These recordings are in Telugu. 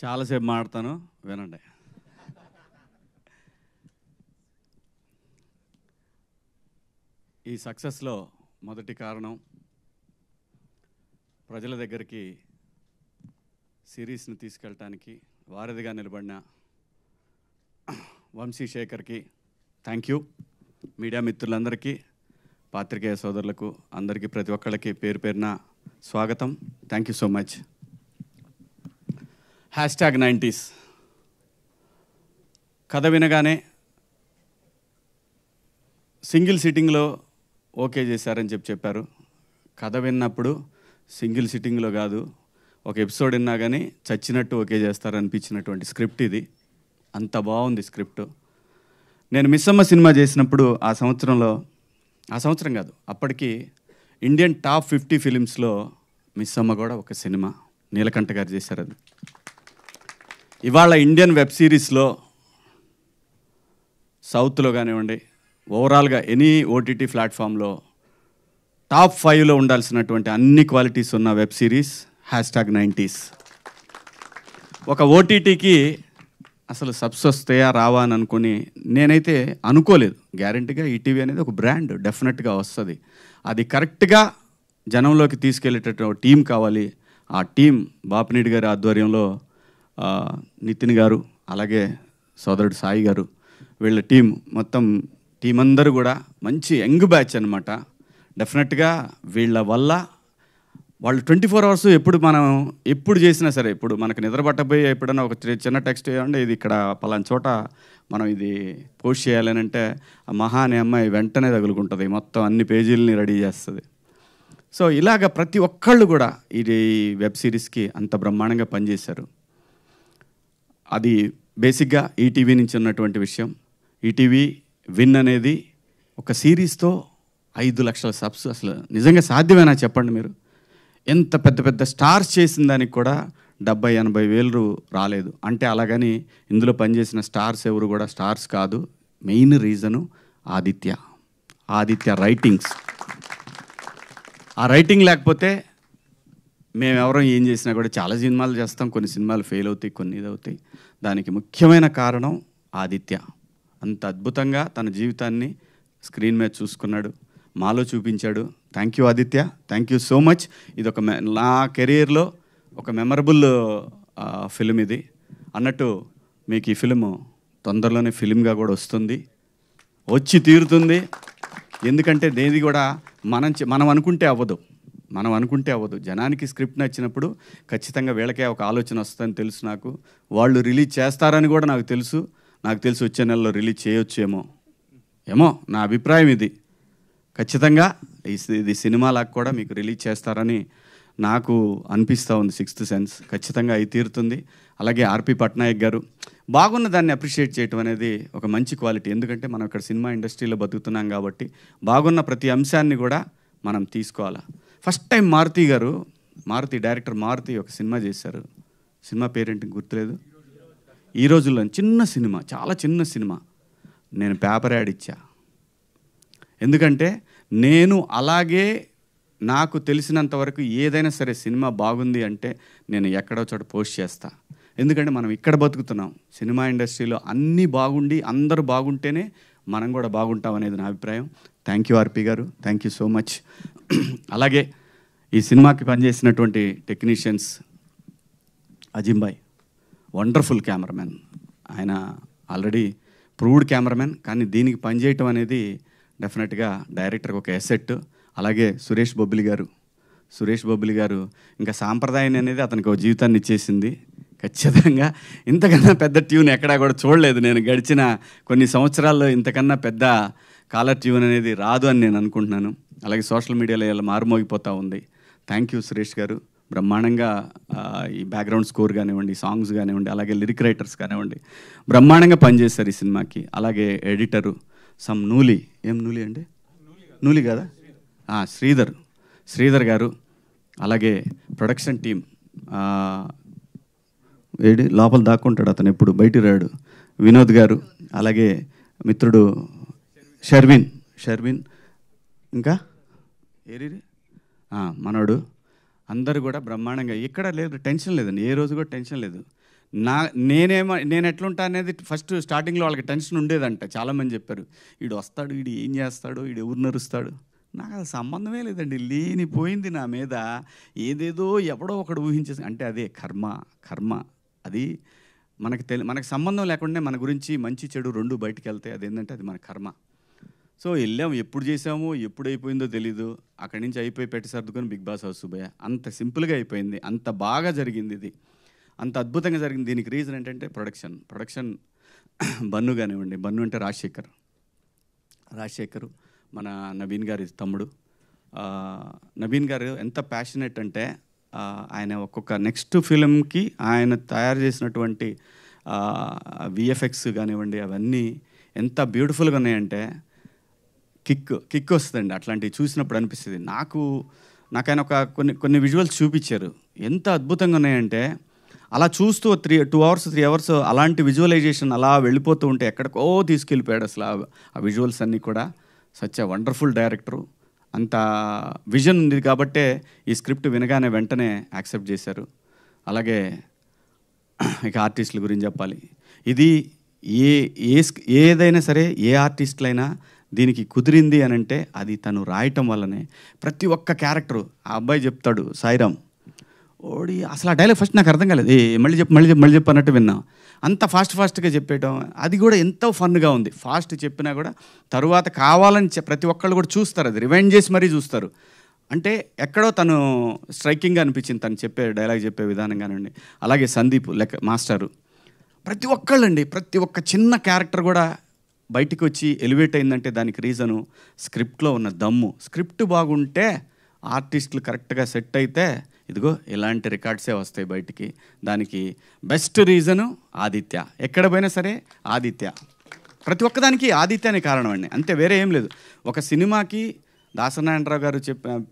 చాలాసేపు మాడతాను, వినండి. ఈ సక్సెస్లో మొదటి కారణం ప్రజల దగ్గరికి సిరీస్ని తీసుకెళ్ళటానికి వారధిగా నిలబడిన వంశీశేఖర్కి థ్యాంక్ యూ. మీడియా మిత్రులందరికీ, పాత్రికేయ సోదరులకు అందరికీ, ప్రతి ఒక్కళ్ళకి పేరు పేరున స్వాగతం. Thank you so much. #90s కథ వినగానే సింగిల్ సిట్టింగ్లో ఓకే చేశారని చెప్పారు. కథ విన్నప్పుడు సింగిల్ సిట్టింగ్లో కాదు, ఒక ఎపిసోడ్ విన్నా కానీ చచ్చినట్టు ఓకే చేస్తారనిపించినటువంటి స్క్రిప్ట్ ఇది. అంత బాగుంది స్క్రిప్ట్. నేను మిస్సమ్మ సినిమా చేసినప్పుడు ఆ సంవత్సరం కాదు, అప్పటికి ఇండియన్ టాప్ 50 ఫిలిమ్స్లో మిస్సమ్మ కూడా ఒక సినిమా. నీలకంఠ గారు చేశారు అది. ఇవాళ ఇండియన్ వెబ్ సిరీస్లో సౌత్లో కానివ్వండి, ఓవరాల్గా ఎనీ ఓటీటీ ప్లాట్ఫామ్లో టాప్ 5లో ఉండాల్సినటువంటి అన్ని క్వాలిటీస్ ఉన్న వెబ్ సిరీస్ #90s. ఒక ఓటీటీకి అసలు సబ్స్ వస్తాయా రావా అని అనుకుని నేనైతే అనుకోలేదు. గ్యారంటీగా ఈటీవీ అనేది ఒక బ్రాండ్, డెఫినెట్గా వస్తుంది. అది కరెక్ట్గా జనంలోకి తీసుకెళ్ళేటటువంటి టీం కావాలి. ఆ టీం బాపినీడి గారి ఆధ్వర్యంలో నితిన్ గారు, అలాగే సోదరుడు సాయి గారు, వీళ్ళ టీం, మొత్తం టీం అందరూ కూడా మంచి యంగ్ బ్యాచ్ అనమాట. డెఫినెట్గా వీళ్ళ వల్ల వాళ్ళు 24 hours ఎప్పుడు చేసినా సరే, ఇప్పుడు మనకు నిద్ర పట్టబోయి ఎప్పుడైనా ఒక చిన్న టెక్స్ట్ ఏమంటే ఇది ఇక్కడ పలానా చోట మనం ఇది పోస్ట్ చేయాలని అంటే ఆ మహా అనే అమ్మాయి వెంటనే తగులుకుంటుంది, మొత్తం అన్ని పేజీలని రెడీ చేస్తుంది. సో ఇలాగ ప్రతి ఒక్కళ్ళు కూడా ఇది వెబ్ సిరీస్కి అంత బ్రహ్మాండంగా పనిచేశారు. అది బేసిక్గా ఈటీవీ నుంచి ఉన్నటువంటి విషయం. ఈటీవీ విన్ అనేది ఒక సిరీస్తో 5 లక్షల సబ్స్ అసలు నిజంగా సాధ్యమేనా చెప్పండి మీరు? ఎంత పెద్ద పెద్ద స్టార్స్ చేసిన దానికి కూడా 70-80 వేలు రాలేదు అంటే, అలాగని ఇందులో పనిచేసిన స్టార్స్ ఎవరు కూడా స్టార్స్ కాదు. Main reason Aditya writings. ఆ రైటింగ్ లేకపోతే మేమెవరం ఏం చేసినా కూడా, చాలా సినిమాలు చేస్తాం, కొన్ని సినిమాలు ఫెయిల్ అవుతాయి, కొన్ని ఇది అవుతాయి. దానికి ముఖ్యమైన కారణం ఆదిత్య. అంత అద్భుతంగా తన జీవితాన్ని స్క్రీన్ మీద చూసుకున్నాడు, మాలో చూపించాడు. Thank you Aditya, thank you so much. ఇది ఒక నా కెరీర్లో ఒక మెమరబుల్ ఫిలిం ఇది. అన్నట్టు మీకు ఈ ఫిలిము తొందరలోనే ఫిలింగా కూడా వచ్చి తీరుతుంది. ఎందుకంటే దేది కూడా మనం అనుకుంటే అవ్వదు. జనానికి స్క్రిప్ట్ నచ్చినప్పుడు ఖచ్చితంగా వీళ్ళకే ఒక ఆలోచన వస్తుందని తెలుసు నాకు. వాళ్ళు రిలీజ్ చేస్తారని కూడా నాకు తెలుసు వచ్చే నెలలో రిలీజ్ చేయొచ్చేమో నా అభిప్రాయం ఇది. ఖచ్చితంగా ఇది సినిమాలాగా కూడా మీకు రిలీజ్ చేస్తారని నాకు అనిపిస్తూ ఉంది. 6th సెన్స్ ఖచ్చితంగా అయి తీరుతుంది. అలాగే ఆర్పి పట్నాయక్ గారు బాగున్న దాన్ని అప్రిషియేట్ చేయటం అనేది ఒక మంచి క్వాలిటీ. ఎందుకంటే మనం ఇక్కడ సినిమా ఇండస్ట్రీలో బతుకుతున్నాం కాబట్టి బాగున్న ప్రతి అంశాన్ని కూడా మనం తీసుకోవాలా. ఫస్ట్ టైం డైరెక్టర్ మారుతి ఒక సినిమా చేశారు. సినిమా పేరేంటి గుర్తులేదు. ఈ రోజుల్లో చిన్న సినిమా, చాలా చిన్న సినిమా. నేను పేపర్ యాడ్ ఇచ్చా. ఎందుకంటే నేను అలాగే నాకు తెలిసినంత వరకు ఏదైనా సరే సినిమా బాగుంది అంటే నేను ఎక్కడో చోట పోస్ట్ చేస్తా. ఎందుకంటే మనం ఇక్కడ బతుకుతున్నాం. సినిమా ఇండస్ట్రీలో అన్నీ బాగుండి అందరూ బాగుంటేనే మనం కూడా బాగుంటాం అనేది నా అభిప్రాయం. థ్యాంక్ యూ ఆర్పి గారు, థ్యాంక్ యూ సో మచ్. అలాగే ఈ సినిమాకి పనిచేసినటువంటి టెక్నీషియన్స్, అజింబాయ్ వండర్ఫుల్ కెమెరామెన్. ఆయన ఆల్రెడీ ప్రూవ్డ్ కెమెరామెన్, కానీ దీనికి పనిచేయటం అనేది డెఫినెట్గా డైరెక్టర్కి ఒక ఎసెట్. అలాగే సురేష్ బొబ్బిలి గారు ఇంకా సాంప్రదాయం అనేది అతనికి ఒక జీవితాన్ని ఇచ్చేసింది. ఖచ్చితంగా ఇంతకన్నా పెద్ద ట్యూన్ ఎక్కడా కూడా చూడలేదు నేను గడిచిన కొన్ని సంవత్సరాల్లో. ఇంతకన్నా పెద్ద కాలర్ ట్యూన్ అనేది రాదు అని నేను అనుకుంటున్నాను. అలాగే సోషల్ మీడియాలో ఇలా మారుమోగిపోతూ ఉంది. థ్యాంక్ యూ సురేష్ గారు. బ్రహ్మాండంగా ఈ బ్యాక్గ్రౌండ్ స్కోర్ కానివ్వండి, సాంగ్స్ కానివ్వండి, అలాగే లిరిక్ రైటర్స్ కానివ్వండి, బ్రహ్మాండంగా పనిచేస్తారు ఈ సినిమాకి. అలాగే ఎడిటరు నూలి కదా, శ్రీధర్ గారు. అలాగే ప్రొడక్షన్ టీం, లోపల దాక్కుంటాడు అతను, ఎప్పుడు బయటికి రాడు, వినోద్ గారు. అలాగే మిత్రుడు షర్విన్, ఇంకా మనోడు, అందరూ కూడా బ్రహ్మాండంగా. ఇక్కడ లేదు, టెన్షన్ లేదండి, ఏ రోజు కూడా టెన్షన్ లేదు. నేను ఎట్లుంటా అనేది ఫస్ట్ స్టార్టింగ్లో వాళ్ళకి టెన్షన్ ఉండేదంట. చాలామంది చెప్పారు, వీడు వస్తాడు, వీడు ఏం చేస్తాడు, వీడు ఎవరు నరుస్తాడు. నాకు అది సంబంధమే లేదండి. లేనిపోయింది నా మీద ఏదేదో ఎవడో ఒకడు ఊహించేసి, అంటే అదే కర్మ అది మనకు సంబంధం లేకుండా మన గురించి మంచి చెడు రెండు బయటికి వెళ్తాయి. అదేంటంటే అది మన కర్మ. సో వెళ్ళాము, ఎప్పుడు చేసామో ఎప్పుడు అయిపోయిందో తెలీదు. అక్కడి నుంచి అయిపోయి పెట్టి సర్దుకొని బిగ్ బాస్ హౌస్ పోయా. అంత సింపుల్గా అయిపోయింది, అంత బాగా జరిగింది, ఇది అంత అద్భుతంగా జరిగింది. దీనికి రీజన్ ఏంటంటే ప్రొడక్షన్ బన్ను కానివ్వండి. బన్ను అంటే రాజశేఖర్ మన నవీన్ గారి తమ్ముడు. నవీన్ గారు ఎంత ప్యాషనెట్ అంటే ఆయన ఒక్కొక్క నెక్స్ట్ ఫిలింకి ఆయన తయారు చేసినటువంటి విఎఫ్ఎక్స్ కానివ్వండి, అవన్నీ ఎంత బ్యూటిఫుల్గా ఉన్నాయంటే కిక్ వస్తుందండి. అట్లాంటివి చూసినప్పుడు అనిపిస్తుంది నాకు ఆయన ఒక కొన్ని విజువల్స్ చూపించారు, ఎంత అద్భుతంగా ఉన్నాయంటే. అలా చూస్తూ 2 hours 3 hours అలాంటి విజువలైజేషన్ అలా వెళ్ళిపోతూ ఉంటే ఎక్కడికో తీసుకెళ్ళిపోయాడు అసలు ఆ విజువల్స్ అన్నీ కూడా. Such a wonderful director. అంత విజన్ ఉంది కాబట్టే ఈ స్క్రిప్ట్ వినగానే వెంటనే యాక్సెప్ట్ చేశారు. అలాగే ఇక ఆర్టిస్టుల గురించి చెప్పాలి. ఇది ఏదైనా సరే, ఏ ఆర్టిస్టులైనా దీనికి కుదిరింది అని అంటే అది తను రాయటం వల్లనే. ప్రతి ఒక్క క్యారెక్టరు ఆ అబ్బాయి చెప్తాడు, సాయిరామ్ ఓడి అసలు ఆ డైలాగ్ ఫస్ట్ నాకు అర్థం కాలేదు. మళ్ళీ చెప్పు అన్నట్టు విన్నా. అంత ఫాస్ట్గా చెప్పేయటం, అది కూడా ఎంతో ఫన్గా ఉంది. ఫాస్ట్ చెప్పినా కూడా తరువాత కావాలని ప్రతి ఒక్కళ్ళు కూడా చూస్తారు, అది రివైండ్ చేసి మరీ చూస్తారు. అంటే ఎక్కడో తను స్ట్రైకింగ్గా అనిపించింది తను డైలాగ్ చెప్పే విధానం కానివ్వండి. అలాగే సందీప్ మాస్టరు, ప్రతి ఒక్క చిన్న క్యారెక్టర్ కూడా బయటికి వచ్చి ఎలివేట్ అయిందంటే దానికి రీజను స్క్రిప్ట్లో ఉన్న దమ్ము. స్క్రిప్ట్ బాగుంటే, ఆర్టిస్టులు కరెక్ట్గా సెట్ అయితే ఇదిగో ఇలాంటి రికార్డ్సే వస్తాయి బయటికి. దానికి బెస్ట్ రీజను ఆదిత్య. ఎక్కడ పోయినా సరే ఆదిత్య, ప్రతి ఒక్కదానికి ఆదిత్యనే కారణం అండి, అంతే, వేరే ఏం లేదు. ఒక సినిమాకి దాసనారాయణరావు గారు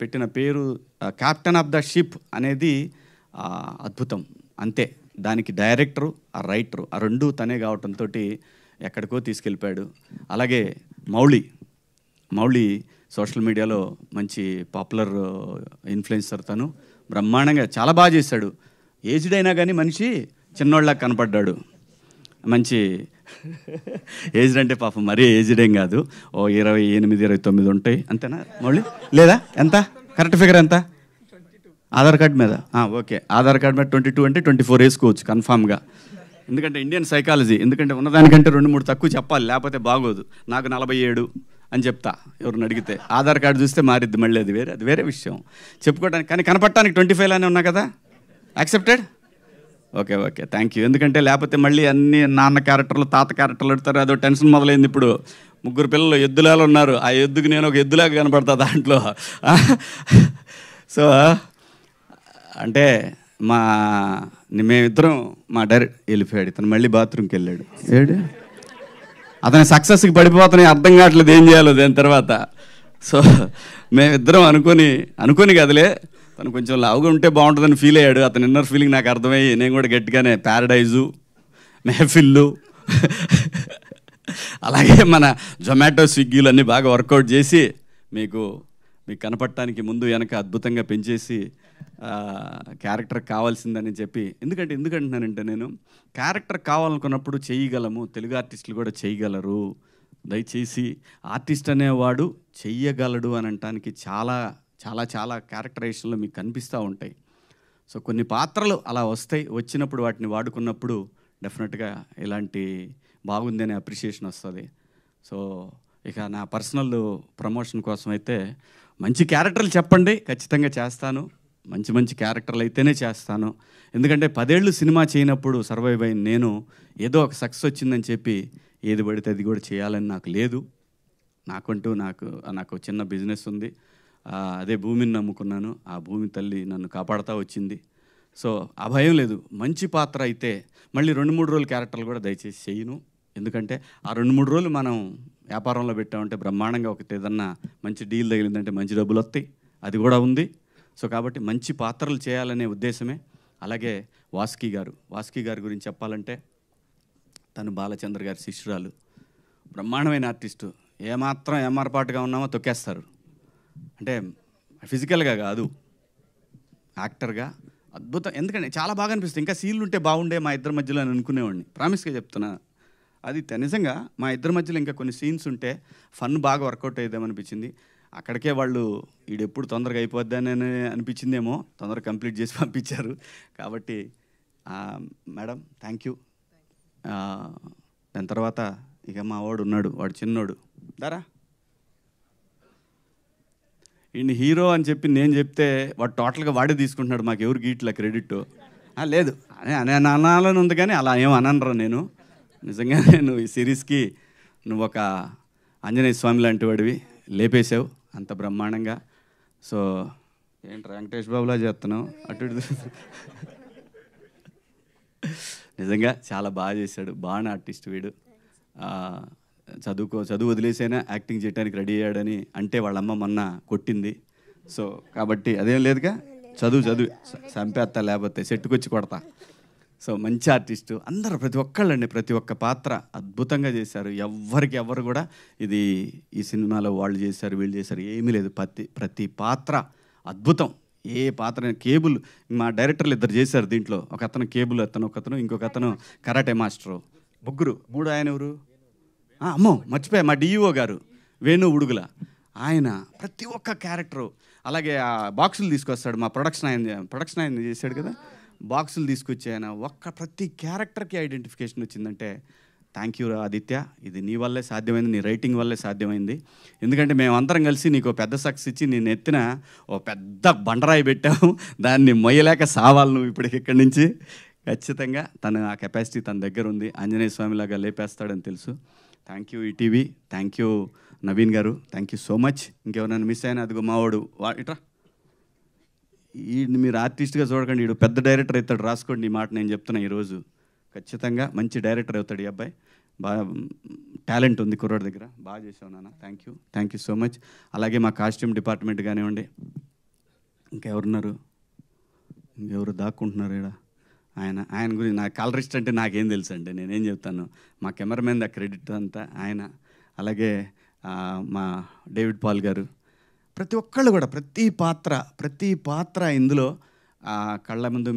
పెట్టిన పేరు కెప్టెన్ ఆఫ్ ద షిప్ అనేది అద్భుతం, అంతే. దానికి డైరెక్టరు, ఆ రైటరు, ఆ రెండు తనే కావటంతో ఎక్కడికో తీసుకెళ్ళిపోయాడు. అలాగే మౌళి సోషల్ మీడియాలో మంచి పాపులర్ ఇన్ఫ్లుయెన్సర్. తను బ్రహ్మాండంగా చాలా బాగా చేశాడు. ఏజ్డ్ అయినా కానీ మనిషి చిన్నోళ్ళకి కనపడ్డాడు. మంచి ఏజ్డ్ అంటే పాపం మరీ ఏజ్డ్ ఏం కాదు, 28 29 ఉంటాయి అంతేనా మౌళి? లేదా ఎంత కరెక్ట్ ఫిగర్ ఎంత? ఆధార్ కార్డు మీద ఓకే, ఆధార్ కార్డు మీద 22 అంటే 24 వేసుకోవచ్చు కన్ఫామ్గా. ఎందుకంటే ఇండియన్ సైకాలజీ, ఎందుకంటే ఉన్నదానికంటే 2-3 తక్కువ చెప్పాలి, లేకపోతే బాగోదు. నాకు 47 అని చెప్తా ఎవరిని అడిగితే. ఆధార్ కార్డు చూస్తే మారిద్ది మళ్ళీ, అది వేరే విషయం చెప్పుకోవడానికి. కానీ కనపడటానికి 25 లానే ఉన్నా కదా, యాక్సెప్టెడ్? Okay thank you. ఎందుకంటే లేకపోతే మళ్ళీ అన్ని నాన్న క్యారెక్టర్లు, తాత క్యారెక్టర్లు పెడతారు, అదో టెన్షన్ మొదలైంది. ఇప్పుడు 3 పిల్లలు ఎద్దులాలు ఉన్నారు, ఆ ఎద్దుకు నేను ఒక ఎద్దులాగా కనపడతా దాంట్లో. సో అంటే మేమిద్దరం మా డైరెక్ట్ వెళ్ళిపోయాడు, ఇతను మళ్ళీ బాత్రూమ్కి వెళ్ళాడు. అతని సక్సెస్కి పడిపోతున్నాయి, అర్థం కావట్లేదు ఏం చేయాలో దాని తర్వాత. సో మేమిద్దరం అనుకోని కదలే, తను కొంచెం లావుగా ఉంటే బాగుంటుందని ఫీల్ అయ్యాడు. అతని ఇన్నర్ ఫీలింగ్ నాకు అర్థమయ్యి నేను కూడా గట్టిగానే ప్యారడైజు, మెహఫిల్లు, అలాగే మన జొమాటో, స్విగ్గీలు అన్నీ బాగా వర్కౌట్ చేసి మీకు కనపడటానికి ముందు వెనక అద్భుతంగా పెంచేసి క్యారెక్టర్ కావాల్సిందని చెప్పి. ఎందుకంటున్నానంటే నేను క్యారెక్టర్ కావాలనుకున్నప్పుడు చేయగలము, తెలుగు ఆర్టిస్టులు కూడా చేయగలరు. దయచేసి ఆర్టిస్ట్ అనేవాడు చెయ్యగలడు అని అనటానికి చాలా చాలా చాలా క్యారెక్టరైజేషన్లో మీకు కనిపిస్తూ ఉంటాయి. సో కొన్ని పాత్రలు అలా వచ్చినప్పుడు వాటిని వాడుకున్నప్పుడు డెఫినెట్గా ఇలాంటి బాగుంది అనే అప్రిషియేషన్ వస్తుంది. సో ఇక నా పర్సనల్ ప్రమోషన్ కోసం అయితే మంచి క్యారెక్టర్లు చెప్పండి, ఖచ్చితంగా చేస్తాను. మంచి క్యారెక్టర్లు అయితేనే చేస్తాను. ఎందుకంటే 10 ఏళ్ళు సినిమా చేయనప్పుడు సర్వైవ్ అయిన నేను ఏదో ఒక సక్సెస్ వచ్చిందని చెప్పి ఏది పడితే అది కూడా చేయాలని నాకు లేదు. నాకు చిన్న బిజినెస్ ఉంది, అదే భూమిని నమ్ముకున్నాను. ఆ భూమి తల్లి నన్ను కాపాడుతూ వచ్చింది. సో ఆ భయం లేదు. మంచి పాత్ర అయితే మళ్ళీ 2-3 రోజులు క్యారెక్టర్లు కూడా దయచేసి చేయను. ఎందుకంటే ఆ 2-3 రోజులు మనం వ్యాపారంలో పెట్టామంటే బ్రహ్మాండంగా ఏదన్నా మంచి డీల్ తగిలిందంటే మంచి డబ్బులు వస్తాయి, అది కూడా ఉంది. సో కాబట్టి మంచి పాత్రలు చేయాలనే ఉద్దేశమే. అలాగే వాసుకి గారి గురించి చెప్పాలంటే తను బాలచంద్ర గారి శిష్యురాలు, బ్రహ్మాండమైన ఆర్టిస్టు. ఏమాత్రం ఏమార్పాటుగా ఉన్నామో తొక్కేస్తారు. అంటే ఫిజికల్గా కాదు, యాక్టర్గా అద్భుతం. ఎందుకంటే చాలా బాగా అనిపిస్తుంది. ఇంకా సీన్లు ఉంటే బాగుండే మా ఇద్దరి మధ్యలో అని అనుకునేవాడిని. ప్రామిస్గా చెప్తున్నా. అది నిజంగా మా ఇద్దరి మధ్యలో ఇంకా కొన్ని సీన్స్ ఉంటే ఫన్ బాగా వర్కౌట్ అయ్యేదేమనిపించింది. అక్కడికే వాళ్ళు ఈడెప్పుడు తొందరగా అయిపోద్దని అనిపించిందేమో, తొందరగా కంప్లీట్ చేసి పంపించారు. కాబట్టి మేడం థ్యాంక్ యూ. దాని తర్వాత ఇక మా వాడు ఉన్నాడు, వాడు చిన్నోడు దారా, ఈయన హీరో అని చెప్పి నేను చెప్తే వాడు టోటల్గా వాడే తీసుకుంటున్నాడు. మాకు ఎవరు గీట్ల క్రెడిట్ లేదు అనే అనాలని ఉంది, కానీ అలా ఏం అనరా. నేను నిజంగా నేను ఈ సిరీస్కి నువ్వు ఒక ఆంజనేయ స్వామి లాంటి వాడివి, లేపేసావు అంత బ్రహ్మాండంగా. సో ఏంటి వెంకటేష్ బాబులా చేస్తున్నావు అటు ఇటు. నిజంగా చాలా బాగా చేశాడు, బాగా ఆర్టిస్ట్ వీడు. చదువు వదిలేసైనా యాక్టింగ్ చేయడానికి రెడీ అయ్యాడని అంటే వాళ్ళమ్మ మొన్న కొట్టింది. సో కాబట్టి అదేం లేదుగా, చదువు చంపేస్తా, లేకపోతే సెట్టుకొచ్చి కొడతా. సో మంచి ఆర్టిస్టు అందరూ, ప్రతి ఒక్కళ్ళండి, ప్రతి ఒక్క పాత్ర అద్భుతంగా చేశారు. ఎవరు కూడా ఇది ఈ సినిమాలో వాళ్ళు చేశారు వీళ్ళు చేశారు ఏమీ లేదు. ప్రతి పాత్ర అద్భుతం. ఏ పాత్ర కేబుల్ మా డైరెక్టర్లు ఇద్దరు చేశారు దీంట్లో. ఒక అతను కేబుల్ ఒకతను ఇంకొక అతను కరాటే మాస్టరు, మూడు ఆయన ఎవరు, అమ్మో మర్చిపోయా, మా డిఈఓ గారు వేణు ఉడుగుల ఆయన. ప్రతి ఒక్క క్యారెక్టరు. అలాగే ఆ బాక్సులు తీసుకొస్తాడు మా ప్రొడక్షన్ ఆయన చేశాడు కదా, బాక్సులు తీసుకొచ్చి ఆయన ప్రతి క్యారెక్టర్కి ఐడెంటిఫికేషన్ వచ్చిందంటే థ్యాంక్ యూ ఆదిత్య. ఇది నీ వల్లే సాధ్యమైంది, నీ రైటింగ్ వల్లే సాధ్యమైంది. ఎందుకంటే మేమందరం కలిసి నీకు పెద్ద సక్సెస్ ఇచ్చి నేను ఎత్తిన పెద్ద బండరాయి పెట్టాము, దాన్ని మొయ్యలేక సావాలి నువ్వు ఇప్పటికి ఇక్కడి నుంచి. ఖచ్చితంగా తను ఆ కెపాసిటీ తన దగ్గర ఉంది, ఆంజనేయ స్వామిలాగా లేపేస్తాడని తెలుసు. Thank you ETV, thank you Naveen గారు, థ్యాంక్ యూ సో మచ్. ఇంకెవరైనా మిస్ అయినా అదిగో మావాడు ఇట్రా, ఈ మీరు ఆర్టిస్ట్గా చూడకండి, వీడు పెద్ద డైరెక్టర్ అవుతాడు, రాసుకోండి ఈ మాట నేను చెప్తున్నా ఈరోజు. ఖచ్చితంగా మంచి డైరెక్టర్ అవుతాడు ఈ అబ్బాయి. బాగా టాలెంట్ ఉంది కుర్రాడి దగ్గర. బాగా చేసావు నాన్న, థ్యాంక్ యూ సో మచ్. అలాగే మా కాస్ట్యూమ్ డిపార్ట్మెంట్ కానివ్వండి, ఇంకెవరున్నారు, ఇంకెవరు దాక్కుంటున్నారు ఇక్కడ, ఆయన గురించి నాకు కలరిస్ట్ అంటే నాకేం తెలుసు అండి, నేనేం చెప్తాను. మా కెమెరామెన్ ద క్రెడిట్ అంతా ఆయన. అలాగే మా డేవిడ్ పాల్ గారు, ప్రతి ఒక్కళ్ళు కూడా ప్రతి పాత్ర ఇందులో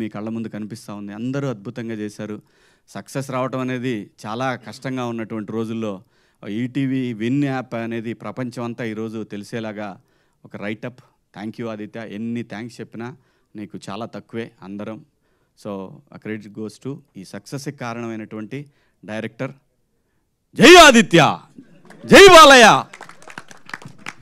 మీ కళ్ళ ముందు కనిపిస్తూ ఉంది. అందరూ అద్భుతంగా చేశారు. సక్సెస్ రావటం అనేది చాలా కష్టంగా ఉన్నటువంటి రోజుల్లో ఈటీవీ విన్ యాప్ అనేది ప్రపంచం అంతా ఈరోజు తెలిసేలాగా ఒక రైటప్. Thank you Aditya. ఎన్ని థ్యాంక్స్ చెప్పినా నీకు చాలా తక్కువే అందరం. సో ఆ క్రెడిట్ గోస్ టు ఈ సక్సెస్కి కారణమైనటువంటి డైరెక్టర్. జై ఆదిత్య, జై బాలయ్య.